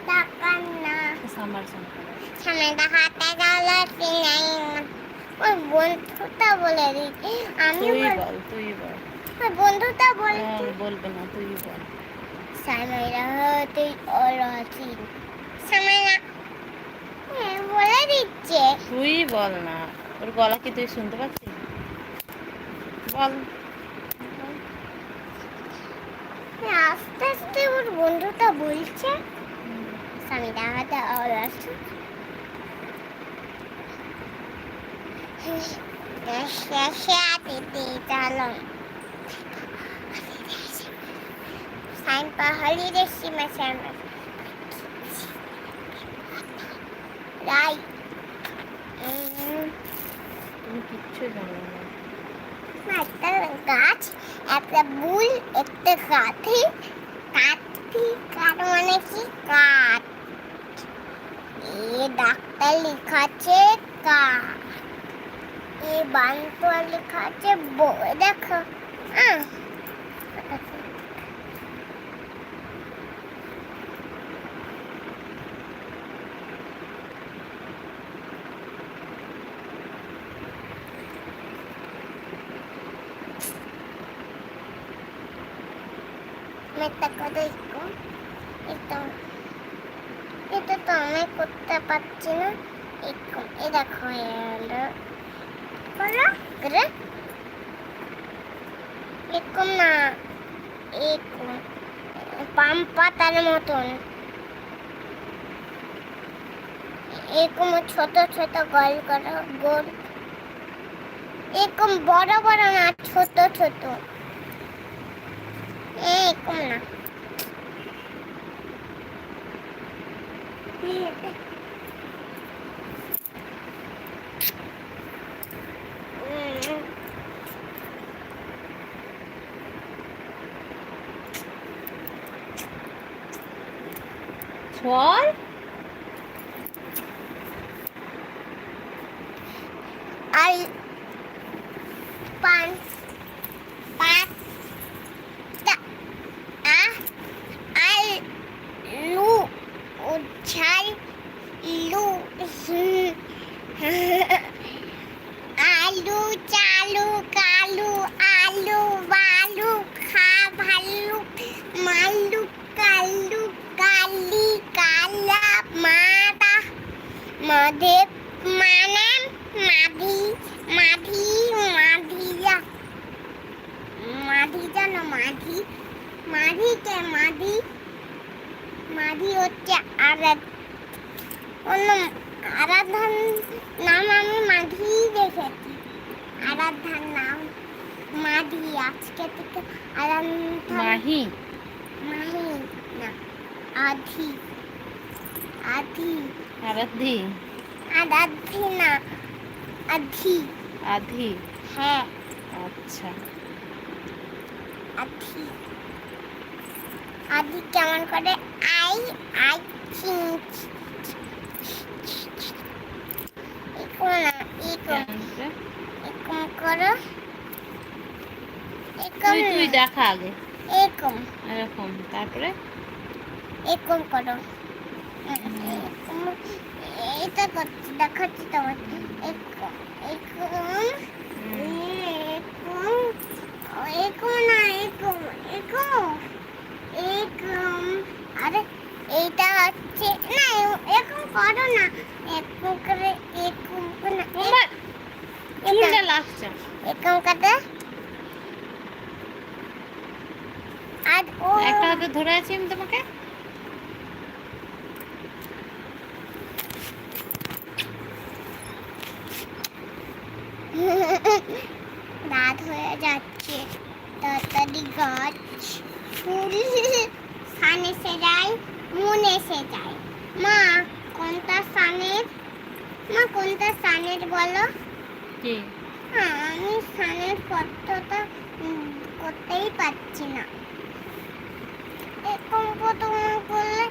তাকান না summer summer সামনে হাতে গেল সিনাই ওই বন্ধুটা বলে দিচ্ছি আমি তুই বল ওই বন্ধুটা বলছি বলবে না তুই বল সামনে হাতে অলসি সামনে বলে দিচ্ছে তুই বল না ওর গলা কি তুই শুনতে পাচ্ছিস বল আস্তে আস্তে ওর বন্ধুটা বলছে সামনে হাতে অলসি Sain pahali desi macam right. তুমি কিচ্ছু জানো না একটা গাছ একটা বুল একটা কাঠি কাঠি কাঠ মানে কি কাঠ এ ডাক্তার লেখাছে কাঠ এ বান্তোয়া লেখাছে বই দেখো মেটা করে এটা তো আমি করতে পারছি না এ দেখো করে এরকম না এরকম পাম পাতার মতন এরকম ছোট ছোট গোল করো গোল এরকম বড় বড় না ছোট ছোট এরকম না ছয় আর পাঁচ পাঁচ আলু উচ্ছাল লু আলু চালু কালু আলু বালু খা ভালু মালু কালু কালি কালা মাদা মাধেব মানাম মাধি মাধি মাধিয়া মাধি জানো মাধি মাধিকে মাধি মাধি হচ্ছে আরাধান নাম আমি মাধি দেখেছি আরাধান নাম মাধি আজকে থেকে মাহি মাহি না আধি আধি আরাধ্যি আরাধি না আধি আধি হ্যাঁ আচ্ছা আধি আধি কেমন করে আই আই চিং এরকম না এরকম করো তুই দেখা আগে এরকম এরকম তারপরে এরকম করো এটা করছি দেখাচ্ছি তোমার এরকম এরকম এরকম এরকম না এরকম এরকম এরকম আরে এইটা হচ্ছে না এরকম করো না এরকম করে এরকম করে চুলটা লাগছে এরকম করে আর ও একটা হাতে ধরে আছি আমি তোমাকে রাত হয়ে যাচ্ছে তাড়াতাড়ি গাছ ফুল সান এসে যায় মন এসে যায় মা কোনটা সানের বলো কি আমি সানের ফটোটা করতেই পারছি না এরকম প্রথম করলে